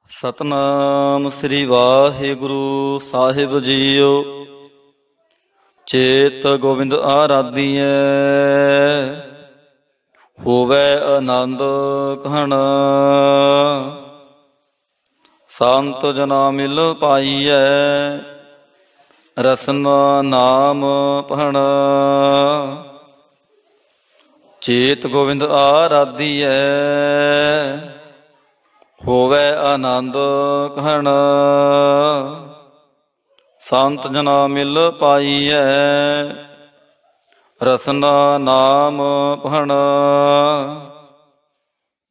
ਸਤਨਾਮ ਸ੍ਰੀ ਵਾਹਿਗੁਰੂ ਸਾਹਿਬ JIO. ਚੇਤ Gobind ਆਰਾਧੀਐ, ਹੋਵੈ ਆਨੰਦ ਘਣ। ਸੰਤ ਜਨਾ ਮਿਲ ਪਾਈਐ, ਰਸਨਾ ਨਾਮ ਭਣ। ਚੇਤ ਗੋਬਿੰਦ ਆਰਾਧੀਐ, ਹੋਵੈ ਆਨੰਦ ਘਣ। ਸੰਤ ਜਨਾ ਮਿਲ ਪਾਈਐ, ਰਸਨਾ ਨਾਮ ਭਣ।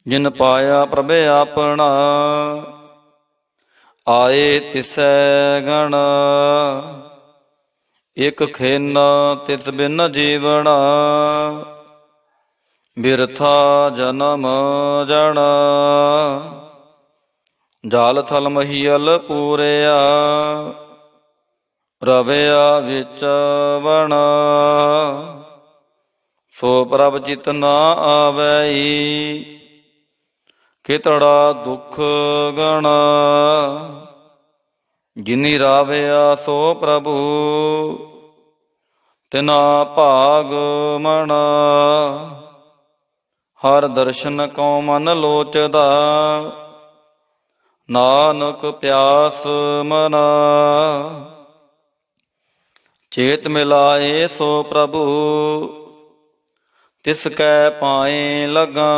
ਜਿਨ ਪਾਇਆ ਪ੍ਰਭ ਆਪਣਾ, ਆਏ ਤਿਸੈ ਗਣ। ਇਕ ਖਿਨ ਤਿਸ ਬਿਨ ਜੀਵਣਾ, ਬਿਰਥਾ ਜਨਮ ਜਣਾ। ਜਲ ਥਲ ਮਹੀਅਲ ਪੂਰਿਆ, ਰਵਿਆ ਵਿੱਚ ਵਣ। ਸੋ ਪ੍ਰਭ ਚਿਤ ਨਾ ਆਵਈ, ਕਿਤੜਾ ਦੁਖ ਗਣ। ਜਿਨੀ ਰਾਵਿਆ ਸੋ ਪ੍ਰਭੂ, ਤਿਨਾ ਭਾਗ ਮਣ। ਹਰ ਦਰਸ਼ਨ ਕਉ ਮਨ ਲੋਚਦਾ, ਨਾਨਕ ਪਿਆਸ ਮਨਾ। ਚੇਤ ਮਿਲਾਏ ਸੋ ਪ੍ਰਭੂ, ਤਿਸ ਕੈ ਪਾਏ ਲਗਾ।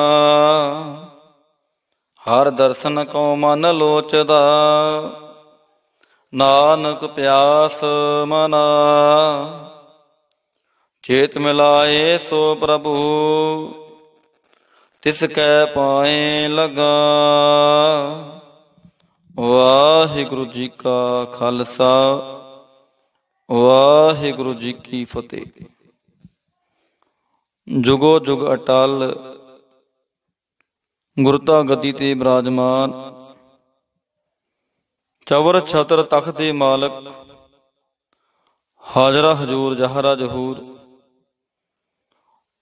ਹਰ ਦਰਸ਼ਨ ਕਉ ਮਨ ਲੋਚਦਾ, ਨਾਨਕ ਪਿਆਸ ਮਨਾ। ਚੇਤ ਮਿਲਾਏ ਸੋ ਪ੍ਰਭੂ, ਤਿਸ ਕੈ ਪਾਏ ਲਗਾ। ਵਾਹਿਗੁਰੂ ਜੀ ਕਾ ਖਾਲਸਾ, ਵਾਹਿਗੁਰੂ ਜੀ ਕੀ ਫਤਿਹ। ਜੁਗੋ ਜੁਗ ਅਟਲ ਗੁਰਤਾ ਗੱਦੀ ਤੇ ਬਿਰਾਜਮਾਨ, ਚਵਰ ਛਤਰ ਤਖਤ ਦੇ ਮਾਲਕ, ਹਾਜ਼ਰਾ ਹਜ਼ੂਰ ਜਹਰਾ ਜਹੂਰ।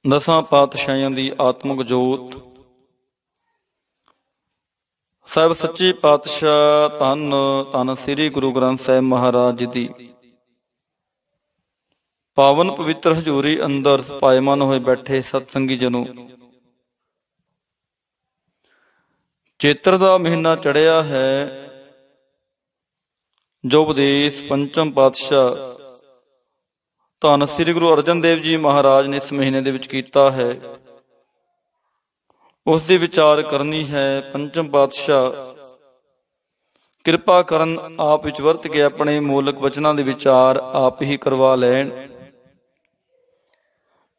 ਦਸਾਂ ਪਾਤਸ਼ਾਹੀਆਂ ਦੀ ਆਤਮਿਕ ਜੋਤ, ਸਾਹਿਬ ਸੱਚੇ ਪਾਤਸ਼ਾਹ ਧੰਨ ਧੰਨ ਸ੍ਰੀ ਗੁਰੂ ਗ੍ਰੰਥ ਸਾਹਿਬ ਮਹਾਰਾਜ ਜੀ ਦੀ ਪਾਵਨ ਪਵਿੱਤਰ ਹਜ਼ੂਰੀ ਅੰਦਰ ਪਾਇਮਾਨ ਹੋਏ ਬੈਠੇ ਸਤਸੰਗੀ ਜਨੋ, ਚੇਤਰ ਦਾ ਮਹੀਨਾ ਚੜ੍ਹਿਆ ਹੈ। ਜੋ ਉਪਦੇਸ਼ ਪੰਚਮ ਪਾਤਸ਼ਾਹ ਧੰਨ ਸ੍ਰੀ ਗੁਰੂ ਅਰਜਨ ਦੇਵ ਜੀ ਮਹਾਰਾਜ ਨੇ ਇਸ ਮਹੀਨੇ ਦੇ ਵਿੱਚ ਕੀਤਾ ਹੈ, ਉਸ ਦੀ ਵਿਚਾਰ ਕਰਨੀ ਹੈ। ਪੰਚਮ ਪਾਤਸ਼ਾਹ ਕਿਰਪਾ ਕਰਨ ਆਪ ਵਿੱਚ ਵਰਤ ਕੇ ਆਪਣੇ ਮੂਲਕ ਵਚਨਾਂ ਦੇ ਵਿਚਾਰ ਆਪ ਹੀ ਕਰਵਾ ਲੈਣ।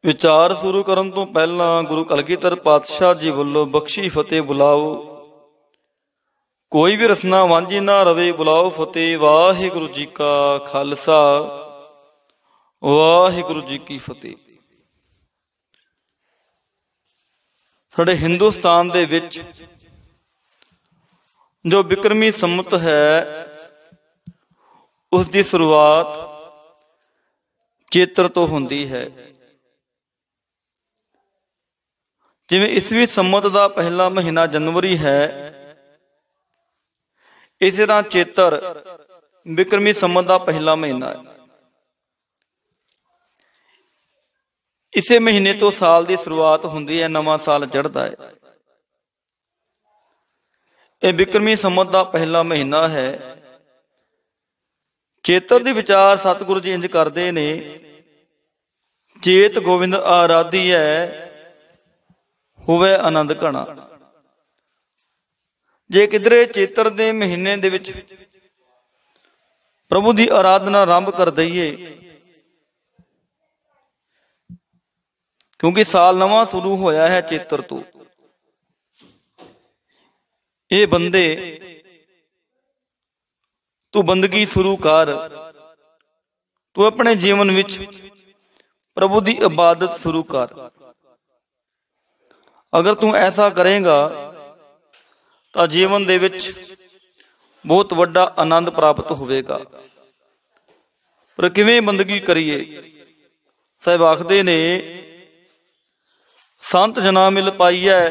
ਵਿਚਾਰ ਸ਼ੁਰੂ ਕਰਨ ਤੋਂ ਪਹਿਲਾਂ ਗੁਰੂ ਕਲਗੀਧਰ ਪਾਤਸ਼ਾਹ ਜੀ ਵੱਲੋਂ ਬਖਸ਼ੀ ਫਤਿਹ ਬੁਲਾਓ। ਕੋਈ ਵੀ ਰਸਨਾ ਵਾਂਝੀ ਨਾ ਰਵੇ, ਬੁਲਾਓ ਫਤਿਹ। ਵਾਹਿਗੁਰੂ ਜੀ ਕਾ ਖਾਲਸਾ, ਵਾਹਿਗੁਰੂ ਜੀ ਕੀ ਫਤਿਹ। ਸਾਡੇ ਹਿੰਦੁਸਤਾਨ ਦੇ ਵਿੱਚ ਜੋ ਬਿਕਰਮੀ ਸੰਮਤ ਹੈ, ਉਸ ਦੀ ਸ਼ੁਰੂਆਤ ਚੇਤਰ ਤੋਂ ਹੁੰਦੀ ਹੈ। ਜਿਵੇਂ ਈਸਵੀ ਸੰਮਤ ਦਾ ਪਹਿਲਾ ਮਹੀਨਾ ਜਨਵਰੀ ਹੈ, ਇਸੇ ਤਰ੍ਹਾਂ ਚੇਤਰ ਬਿਕਰਮੀ ਸੰਮਤ ਦਾ ਪਹਿਲਾ ਮਹੀਨਾ ਹੈ। ਇਸੇ ਮਹੀਨੇ ਤੋਂ ਸਾਲ ਦੀ ਸ਼ੁਰੂਆਤ ਹੁੰਦੀ ਹੈ, ਨਵਾਂ ਸਾਲ ਚੜ੍ਹਦਾ ਹੈ। ਇਹ ਬਿਕਰਮੀ ਸੰਮਤ ਦਾ ਪਹਿਲਾ ਮਹੀਨਾ ਹੈ। ਚੇਤਰ ਦੇ ਵਿਚਾਰ ਸਤਿਗੁਰੂ ਜੀ ਇੰਝ ਕਰਦੇ ਨੇ, ਚੇਤ ਗੋਬਿੰਦ ਆਰਾਧੀਐ, ਹੋਵੇ ਆਨੰਦ ਘਣਾ। ਜੇ ਕਿਧਰੇ ਚੇਤਰ ਦੇ ਮਹੀਨੇ ਦੇ ਵਿੱਚ ਪ੍ਰਭੂ ਦੀ ਆਰਾਧਨਾ ਆਰੰਭ ਕਰ ਦਈਏ, ਕਿਉਂਕਿ ਸਾਲ ਨਵਾਂ ਸ਼ੁਰੂ ਹੋਇਆ ਹੈ ਚੇਤਰ ਤੋਂ। ਇਹ ਬੰਦੇ, ਤੂੰ ਬੰਦਗੀ ਸ਼ੁਰੂ ਕਰ, ਤੂੰ ਆਪਣੇ ਜੀਵਨ ਵਿੱਚ ਪ੍ਰਭੂ ਦੀ ਇਬਾਦਤ ਸ਼ੁਰੂ ਕਰ। ਅਗਰ ਤੂੰ ਐਸਾ ਕਰੇਗਾ ਤਾਂ ਜੀਵਨ ਦੇ ਵਿੱਚ ਬਹੁਤ ਵੱਡਾ ਆਨੰਦ ਪ੍ਰਾਪਤ ਹੋਵੇਗਾ। ਪਰ ਕਿਵੇਂ ਬੰਦਗੀ ਕਰੀਏ? ਸਾਹਿਬ ਆਖਦੇ ਨੇ, ਸੰਤ ਜਨਾ ਮਿਲ ਪਾਈਐ,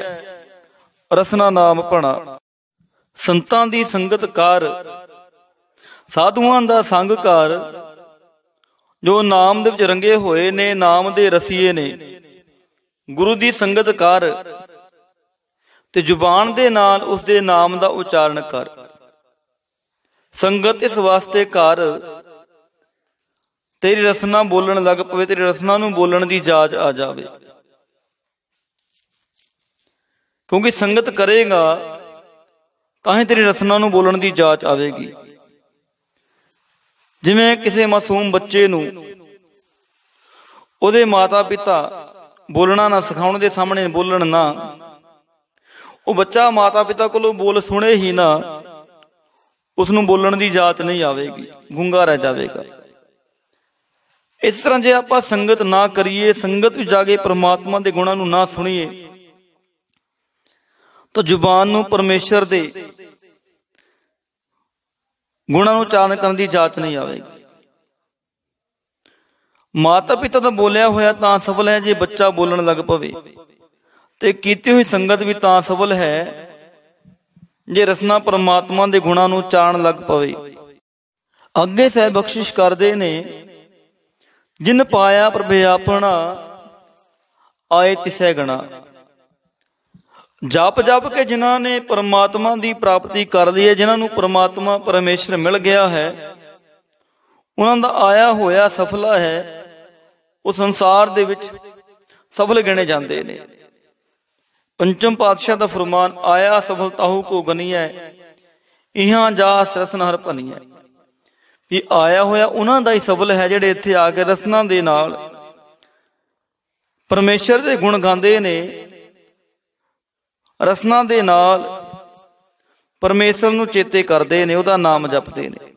ਰਸਨਾ ਨਾਮ ਭਣਾ। ਸੰਤਾਂ ਦੀ ਸੰਗਤ ਕਰ, ਸਾਧੂਆਂ ਦਾ ਸੰਗ ਕਰ, ਜੋ ਨਾਮ ਦੇ ਵਿੱਚ ਰੰਗੇ ਹੋਏ ਨੇ, ਨਾਮ ਦੇ ਰਸੀਏ ਨੇ। ਗੁਰੂ ਦੀ ਸੰਗਤ ਕਰ ਤੇ ਜ਼ੁਬਾਨ ਦੇ ਨਾਲ ਉਸ ਦੇ ਨਾਮ ਦਾ ਉਚਾਰਨ ਕਰ। ਸੰਗਤ ਇਸ ਵਾਸਤੇ ਕਰ, ਤੇਰੀ ਰਸਨਾ ਬੋਲਣ ਲੱਗ ਪਵੇ, ਤੇਰੀ ਰਸਨਾ ਨੂੰ ਬੋਲਣ ਦੀ ਜਾਚ ਆ ਜਾਵੇ। ਕਿਉਂਕਿ ਸੰਗਤ ਕਰੇਗਾ ਤਾਂ ਹੀ ਤੇਰੀ ਰਸਨਾ ਨੂੰ ਬੋਲਣ ਦੀ ਜਾਚ ਆਵੇਗੀ। ਜਿਵੇਂ ਕਿਸੇ ਮਾਸੂਮ ਬੱਚੇ ਨੂੰ ਉਹਦੇ ਮਾਤਾ ਪਿਤਾ ਬੋਲਣਾ ਨਾ ਸਿਖਾਉਣ, ਦੇ ਸਾਹਮਣੇ ਬੋਲਣ ਨਾ, ਉਹ ਬੱਚਾ ਮਾਤਾ ਪਿਤਾ ਕੋਲੋਂ ਬੋਲ ਸੁਣੇ ਹੀ ਨਾ, ਉਸਨੂੰ ਬੋਲਣ ਦੀ ਜਾਚ ਨਹੀਂ ਆਵੇਗੀ, ਗੂੰਗਾ ਰਹਿ ਜਾਵੇਗਾ। ਇਸ ਤਰ੍ਹਾਂ ਜੇ ਆਪਾਂ ਸੰਗਤ ਨਾ ਕਰੀਏ, ਸੰਗਤ ਵਿੱਚ ਜਾ ਕੇ ਪ੍ਰਮਾਤਮਾ ਦੇ ਗੁਣਾਂ ਨੂੰ ਨਾ ਸੁਣੀਏ, ਤਾਂ ਜ਼ੁਬਾਨ ਨੂੰ ਪਰਮੇਸ਼ਰ ਦੇ ਗੁਣਾਂ ਨੂੰ ਉਚਾਰਨ ਕਰਨ ਦੀ ਜਾਚ ਨਹੀਂ ਆਵੇਗੀ। ਮਾਤਾ ਪਿਤਾ ਦਾ ਬੋਲਿਆ ਹੋਇਆ ਤਾਂ ਸਫਲ ਹੈ ਜੇ ਬੱਚਾ ਬੋਲਣ ਲੱਗ ਪਵੇ, ਤੇ ਕੀਤੀ ਹੋਈ ਸੰਗਤ ਵੀ ਤਾਂ ਸਫਲ ਹੈ ਜੇ ਰਸਨਾ ਪਰਮਾਤਮਾ ਦੇ ਗੁਣਾਂ ਨੂੰ ਉਚਾਰਨ ਲੱਗ ਪਵੇ। ਅੱਗੇ ਸਹਿ ਬਖਸ਼ਿਸ਼ ਕਰਦੇ ਨੇ, ਜਿਨ ਪਾਇਆ ਪ੍ਰਭ ਆਪਣਾ, ਆਏ ਤਿਸੈ ਗਣਾ। ਜਪ ਜਪ ਕੇ ਜਿਨ੍ਹਾਂ ਨੇ ਪਰਮਾਤਮਾ ਦੀ ਪ੍ਰਾਪਤੀ ਕਰ ਲਈ ਹੈ, ਜਿਨ੍ਹਾਂ ਨੂੰ ਪਰਮਾਤਮਾ ਪਰਮੇਸ਼ਰ ਮਿਲ ਗਿਆ ਹੈ, ਉਹਨਾਂ ਦਾ ਆਇਆ ਹੋਇਆ ਸਫਲਾ ਹੈ, ਉਹ ਸੰਸਾਰ ਦੇ ਵਿੱਚ ਸਫਲ ਗਿਣੇ ਜਾਂਦੇ ਨੇ। ਪੰਚਮ ਪਾਤਸ਼ਾਹ ਦਾ ਫਰਮਾਨ, ਆਇਆ ਸਫਲ ਤਾਹੂ ਕੋ ਗਨੀਐ, ਇਹਾਂ ਜਾ ਰਸਨ ਹਰ ਭਨੀਐ। ਵੀ ਆਇਆ ਹੋਇਆ ਉਹਨਾਂ ਦਾ ਹੀ ਸਫਲ ਹੈ ਜਿਹੜੇ ਇੱਥੇ ਆ ਕੇ ਰਸਨਾ ਦੇ ਨਾਲ ਪਰਮੇਸ਼ਰ ਦੇ ਗੁਣ ਗਾਉਂਦੇ ਨੇ, ਰਸਨਾ ਦੇ ਨਾਲ ਪਰਮੇਸ਼ਰ ਨੂੰ ਚੇਤੇ ਕਰਦੇ ਨੇ, ਉਹਦਾ ਨਾਮ ਜਪਦੇ ਨੇ।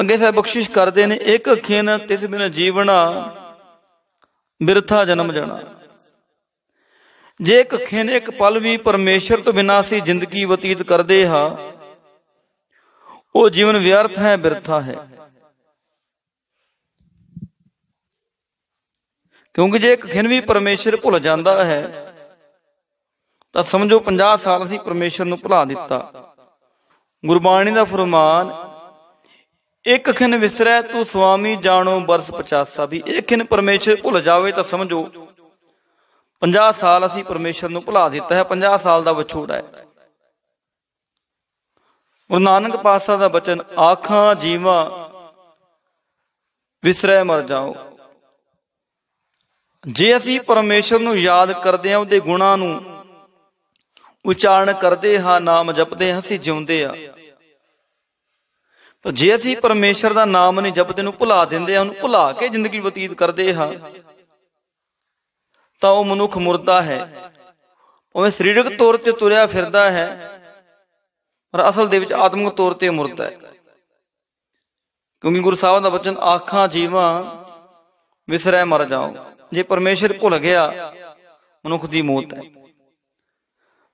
ਅੱਗੇ ਸਾਹਿਬ ਬਖਸ਼ਿਸ਼ ਕਰਦੇ ਨੇ, ਇੱਕ ਖਿਨ ਤਿਸ ਬਿਨ ਜੀਵਣਾ, ਬਿਰਥਾ ਜਨਮ ਜਾਣਾ। ਜੇ ਇੱਕ ਖਿਨ, ਇੱਕ ਪਲ ਵੀ ਪਰਮੇਸ਼ਰ ਤੋਂ ਬਿਨਾਂ ਅਸੀਂ ਜ਼ਿੰਦਗੀ ਬਤੀਤ ਕਰਦੇ ਹਾਂ, ਉਹ ਜੀਵਨ ਵਿਅਰਥ ਹੈ, ਬਿਰਥਾ ਹੈ। ਕਿਉਂਕਿ ਜੇ ਇੱਕ ਖਿਨ ਵੀ ਪਰਮੇਸ਼ਰ ਭੁੱਲ ਜਾਂਦਾ ਹੈ ਤਾਂ ਸਮਝੋ 50 ਸਾਲ ਅਸੀਂ ਪਰਮੇਸ਼ਰ ਨੂੰ ਭੁਲਾ ਦਿੱਤਾ। ਗੁਰਬਾਣੀ ਦਾ ਫਰਮਾਨ, ਇੱਕ ਖਿਨ ਵਿਸਰੈ ਤੂੰ ਸੁਆਮੀ ਜਾਣੋ ਬਰਸ 50। ਵੀ ਇੱਕ ਖਿਨ ਪਰਮੇਸ਼ਰ ਭੁੱਲ ਜਾਵੇ ਤਾਂ ਸਮਝੋ 50 ਸਾਲ ਅਸੀਂ ਪਰਮੇਸ਼ਰ ਨੂੰ ਭੁਲਾ ਦਿੱਤਾ ਹੈ, 50 ਸਾਲ ਦਾ ਵਿਛੋੜਾ ਹੈ। ਗੁਰੂ ਨਾਨਕ ਪਾਤਸ਼ਾਹ ਦਾ ਬਚਨ, ਆਖਾਂ ਜੀਵਾ ਵਿਸਰੈ ਮਰ ਜਾਓ। ਜੇ ਅਸੀਂ ਪਰਮੇਸ਼ਰ ਨੂੰ ਯਾਦ ਕਰਦੇ ਹਾਂ, ਉਹਦੇ ਗੁਣਾਂ ਨੂੰ ਉਚਾਰਨ ਕਰਦੇ ਹਾਂ, ਨਾਮ ਜਪਦੇ ਹਾਂ, ਅਸੀਂ ਜਿਉਂਦੇ ਹਾਂ। ਪਰ ਜੇ ਅਸੀਂ ਪਰਮੇਸ਼ਰ ਦਾ ਨਾਮ ਨਹੀਂ ਜਪਦੇ, ਉਹਨੂੰ ਭੁਲਾ ਦਿੰਦੇ ਹਾਂ, ਉਹਨੂੰ ਭੁਲਾ ਕੇ ਜ਼ਿੰਦਗੀ ਬਤੀਤ ਕਰਦੇ ਹਾਂ, ਤਾਂ ਉਹ ਮਨੁੱਖ ਮੁਰਦਾ ਹੈ। ਭਾਵੇਂ ਸਰੀਰਕ ਤੌਰ ਤੇ ਤੁਰਿਆ ਫਿਰਦਾ ਹੈ, ਪਰ ਅਸਲ ਦੇ ਵਿੱਚ ਆਤਮਿਕ ਤੌਰ ਤੇ ਮੁਰਦਾ ਹੈ। ਕਿਉਂਕਿ ਗੁਰੂ ਸਾਹਿਬ ਦਾ ਬਚਨ, ਆਖਾਂ ਜੀਵਾਂ ਵਿਸਰੈ ਮਰ ਜਾਓ। ਜੇ ਪਰਮੇਸ਼ਰ ਭੁੱਲ ਗਿਆ, ਮਨੁੱਖ ਦੀ ਮੌਤ ਹੈ।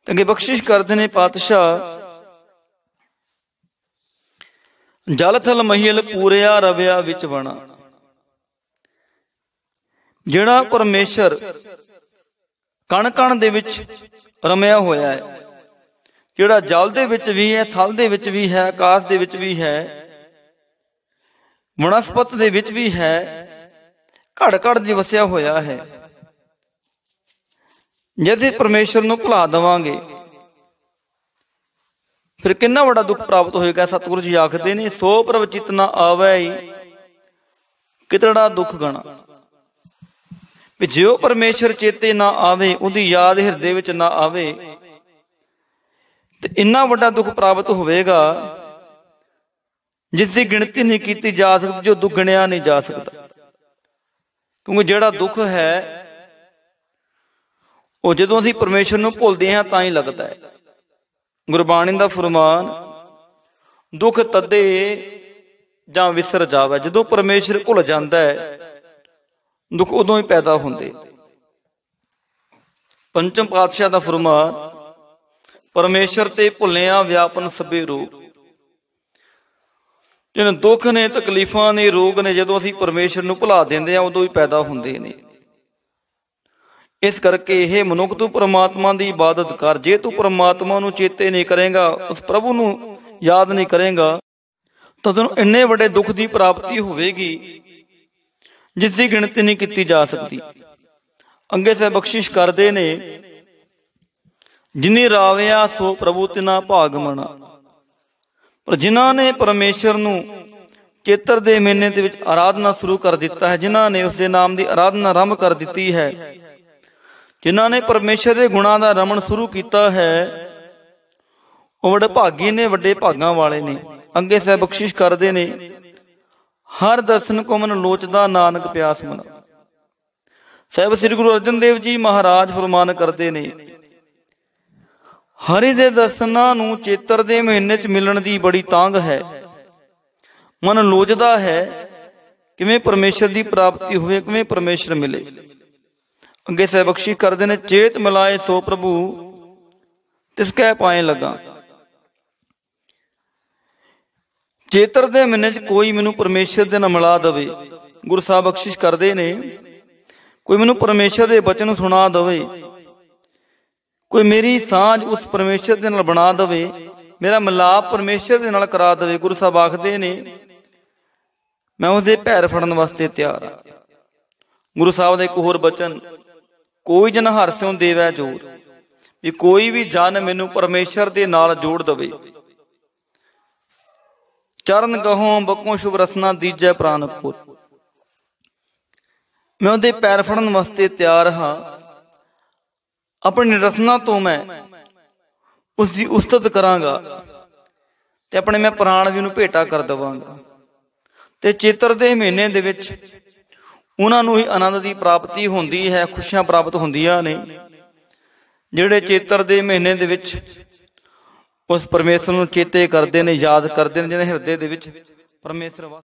ਅੱਗੇ ਬਖਸ਼ਿਸ਼ ਕਰਦੇ ਨੇ ਪਾਤਸ਼ਾਹ, ਜਲ ਥਲ ਮਹੀਲ ਪੂਰਿਆ ਰਵਿਆ ਵਿੱਚ ਬਣਾ। ਜਿਹੜਾ ਪਰਮੇਸ਼ਰ ਕਣ ਕਣ ਦੇ ਵਿੱਚ ਰਮਿਆ ਹੋਇਆ ਹੈ, ਜਿਹੜਾ ਜਲ ਦੇ ਵਿੱਚ ਵੀ ਹੈ, ਥਲ ਦੇ ਵਿੱਚ ਵੀ ਹੈ, ਆਕਾਸ਼ ਦੇ ਵਿੱਚ ਵੀ ਹੈ, ਵਣਸਪਤ ਦੇ ਵਿੱਚ ਵੀ ਹੈ, ਘੜ ਘੜ ਜੀ ਵਸਿਆ ਹੋਇਆ ਹੈ। ਜੇ ਅਸੀਂ ਪਰਮੇਸ਼ਰ ਨੂੰ ਭੁਲਾ ਦੇਵਾਂਗੇ, ਫਿਰ ਕਿੰਨਾ ਵੱਡਾ ਦੁੱਖ ਪ੍ਰਾਪਤ ਹੋਏਗਾ। ਸਤਿਗੁਰੂ ਜੀ ਆਖਦੇ ਨੇ, ਸੋ ਪ੍ਰਭ ਚਿਤ ਨਾ ਆਵੈ, ਕਿਤੜਾ ਦੁੱਖ ਗਣਾ। ਵੀ ਜੇ ਉਹ ਪਰਮੇਸ਼ਰ ਚੇਤੇ ਨਾ ਆਵੇ, ਉਹਦੀ ਯਾਦ ਹਿਰਦੇ ਵਿੱਚ ਨਾ ਆਵੇ, ਤੇ ਇੰਨਾ ਵੱਡਾ ਦੁੱਖ ਪ੍ਰਾਪਤ ਹੋਵੇਗਾ ਜਿਸ ਦੀ ਗਿਣਤੀ ਨਹੀਂ ਕੀਤੀ ਜਾ ਸਕਦੀ, ਜੋ ਦੁੱਖ ਗਿਣਿਆ ਨਹੀਂ ਜਾ ਸਕਦਾ। ਕਿਉਂਕਿ ਜਿਹੜਾ ਦੁੱਖ ਹੈ ਉਹ ਜਦੋਂ ਅਸੀਂ ਪਰਮੇਸ਼ਰ ਨੂੰ ਭੁੱਲਦੇ ਹਾਂ ਤਾਂ ਹੀ ਲੱਗਦਾ ਹੈ। ਗੁਰਬਾਣੀ ਦਾ ਫਰਮਾਨ, ਦੁੱਖ ਤਦੇ ਜਾਂ ਵਿਸਰ ਜਾਵੇ। ਜਦੋਂ ਪਰਮੇਸ਼ਰ ਭੁੱਲ ਜਾਂਦਾ ਹੈ, ਦੁੱਖ ਉਦੋਂ ਹੀ ਪੈਦਾ ਹੁੰਦੇ। ਪੰਚਮ ਪਾਤਸ਼ਾਹ ਦਾ ਫਰਮਾਨ, ਪਰਮੇਸ਼ਰ ਤੇ ਭੁੱਲਿਆ ਵਿਆਪਨ ਸਭੇ ਰੋਗ। ਜਿਹਨਾਂ ਦੁੱਖ ਨੇ, ਤਕਲੀਫਾਂ ਨੇ, ਰੋਗ ਨੇ, ਜਦੋਂ ਅਸੀਂ ਪਰਮੇਸ਼ਰ ਨੂੰ ਭੁਲਾ ਦਿੰਦੇ ਹਾਂ, ਉਦੋਂ ਹੀ ਪੈਦਾ ਹੁੰਦੇ ਨੇ। ਇਸ ਕਰਕੇ ਇਹ ਮਨੁੱਖ ਤੂੰ ਪਰਮਾਤਮਾ ਦੀ ਇਬਾਦਤ ਕਰ। ਜੇ ਤੂੰ ਪਰਮਾਤਮਾ ਨੂੰ ਚੇਤੇ ਨਹੀਂ ਕਰੇਗਾ, ਉਸ ਪ੍ਰਭੂ ਨੂੰ ਯਾਦ ਨਹੀਂ ਕਰੇਗਾ, ਤਾਂ ਤੈਨੂੰ ਇੰਨੇ ਵੱਡੇ ਦੁੱਖ ਦੀ ਪ੍ਰਾਪਤੀ ਹੋਵੇਗੀ ਜਿਸ ਦੀ ਗਿਣਤੀ ਨਹੀਂ ਕੀਤੀ ਜਾ ਸਕਦੀ। ਅੱਗੇ ਸਾਹਿਬ ਬਖਸ਼ਿਸ਼ ਕਰਦੇ ਨੇ, ਜਿਨੀ ਰਾਵਿਆ ਸੋ ਪ੍ਰਭੂ ਤਿਨਾ ਭਾਗ ਮਨਾ। ਪਰ ਜਿਨ੍ਹਾਂ ਨੇ ਪਰਮੇਸ਼ਰ ਨੂੰ ਚੇਤਰ ਦੇ ਮਹੀਨੇ ਦੇ ਵਿੱਚ ਆਰਾਧਨਾ ਸ਼ੁਰੂ ਕਰ ਦਿੱਤਾ ਹੈ, ਜਿਨ੍ਹਾਂ ਨੇ ਉਸਦੇ ਨਾਮ ਦੀ ਆਰਾਧਨਾ ਆਰੰਭ ਕਰ ਦਿੱਤੀ ਹੈ, ਜਿਨ੍ਹਾਂ ਨੇ ਪਰਮੇਸ਼ਰ ਦੇ ਗੁਣਾਂ ਦਾ ਰਮਣ ਸ਼ੁਰੂ ਕੀਤਾ ਹੈ, ਉਹ ਵੱਡੇ ਭਾਗੀ ਨੇ, ਵੱਡੇ ਭਾਗਾਂ ਵਾਲੇ ਨੇ। ਅੱਗੇ ਸਾਹਿਬ ਬਖਸ਼ਿਸ਼ ਕਰਦੇ ਨੇ, ਹਰ ਦਰਸ਼ਨ ਕੋ ਮਨ ਲੋਚਦਾ ਨਾਨਕ ਪਿਆਸ ਮਨ। ਸਾਹਿਬ ਸ੍ਰੀ ਗੁਰੂ ਅਰਜਨ ਦੇਵ ਜੀ ਮਹਾਰਾਜ ਫਰਮਾਨ ਕਰਦੇ ਨੇ, ਹਰੀ ਦੇ ਦਰਸ਼ਨਾਂ ਨੂੰ ਚੇਤਰ ਦੇ ਮਹੀਨੇ 'ਚ ਮਿਲਣ ਦੀ ਬੜੀ ਤਾਂਘ ਹੈ, ਮਨ ਲੋਚਦਾ ਹੈ ਕਿਵੇਂ ਪਰਮੇਸ਼ਰ ਦੀ ਪ੍ਰਾਪਤੀ ਹੋਵੇ, ਕਿਵੇਂ ਪਰਮੇਸ਼ਰ ਮਿਲੇ। ਅੱਗੇ ਸਾਹਿਬ ਬਖਸ਼ਿਸ਼ ਕਰਦੇ ਨੇ, ਚੇਤ ਮਿਲਾਏ ਸੋ ਪ੍ਰਭੂ ਤਿਸ ਕਹਿ ਪਾਏ ਲਗਾ। ਚੇਤਰ ਦੇ ਮਹੀਨੇ 'ਚ ਕੋਈ ਮੈਨੂੰ ਪਰਮੇਸ਼ਰ ਦੇ ਨਾਲ ਮਿਲਾ ਦੇਵੇ। ਗੁਰੂ ਸਾਹਿਬ ਬਖਸ਼ਿਸ਼ ਕਰਦੇ ਨੇ, ਕੋਈ ਮੈਨੂੰ ਪਰਮੇਸ਼ਰ ਦੇ ਬਚਨ ਸੁਣਾ ਦੇਵੇ, ਕੋਈ ਮੇਰੀ ਸਾਂਝ ਉਸ ਪਰਮੇਸ਼ਰ ਦੇ ਨਾਲ ਬਣਾ ਦੇਵੇ, ਮੇਰਾ ਮਿਲਾਪ ਪਰਮੇਸ਼ਰ ਦੇ ਨਾਲ ਕਰਾ ਦੇਵੇ। ਗੁਰੂ ਸਾਹਿਬ ਆਖਦੇ ਨੇ, ਮੈਂ ਉਸਦੇ ਪੈਰ ਫੜਨ ਵਾਸਤੇ ਤਿਆਰ ਹਾਂ। ਗੁਰੂ ਸਾਹਿਬ ਦਾ ਇੱਕ ਹੋਰ ਬਚਨ, ਕੋਈ ਜਨ ਹਰਸਿਉ ਦੇਵੈ ਜੋਰ, ਵੀ ਕੋਈ ਵੀ ਜਨ ਮੈਨੂੰ ਪਰਮੇਸ਼ਰ ਦੇ ਨਾਲ ਜੋੜ ਦੇਵੇ। ਚਰਨ ਗਹੋਂ ਬਕੋਂ ਸ਼ੁਭ ਰਸਨਾ ਦੀਜੈ ਪ੍ਰਾਨ ਖੋਰ। ਮੈਂ ਉਹਦੇ ਪੈਰ ਫੜਨ ਵਾਸਤੇ ਤਿਆਰ ਹਾਂ। ਆਪਣੀ ਰਸਨਾ ਤੋਂ ਮੈਂ ਉਸ ਦੀ ਉਸਤਤ ਕਰਾਂਗਾ ਤੇ ਆਪਣੇ ਮੈਂ ਪ੍ਰਾਣ ਵੀ ਉਹਨੂੰ ਭੇਟਾ ਕਰ ਦੇਵਾਂਗਾ। ਤੇ ਚੇਤਰ ਦੇ ਮਹੀਨੇ ਦੇ ਵਿੱਚ ਉਹਨਾਂ ਨੂੰ ਹੀ ਆਨੰਦ ਦੀ ਪ੍ਰਾਪਤੀ ਹੁੰਦੀ ਹੈ, ਖੁਸ਼ੀਆਂ ਪ੍ਰਾਪਤ ਹੁੰਦੀਆਂ ਨੇ, ਜਿਹੜੇ ਚੇਤਰ ਦੇ ਮਹੀਨੇ ਦੇ ਵਿੱਚ ਉਸ ਪਰਮੇਸ਼ਰ ਨੂੰ ਚੇਤੇ ਕਰਦੇ ਨੇ, ਯਾਦ ਕਰਦੇ ਨੇ, ਜਿਹਦੇ ਹਿਰਦੇ ਦੇ ਵਿੱਚ ਪਰਮੇਸ਼ਰ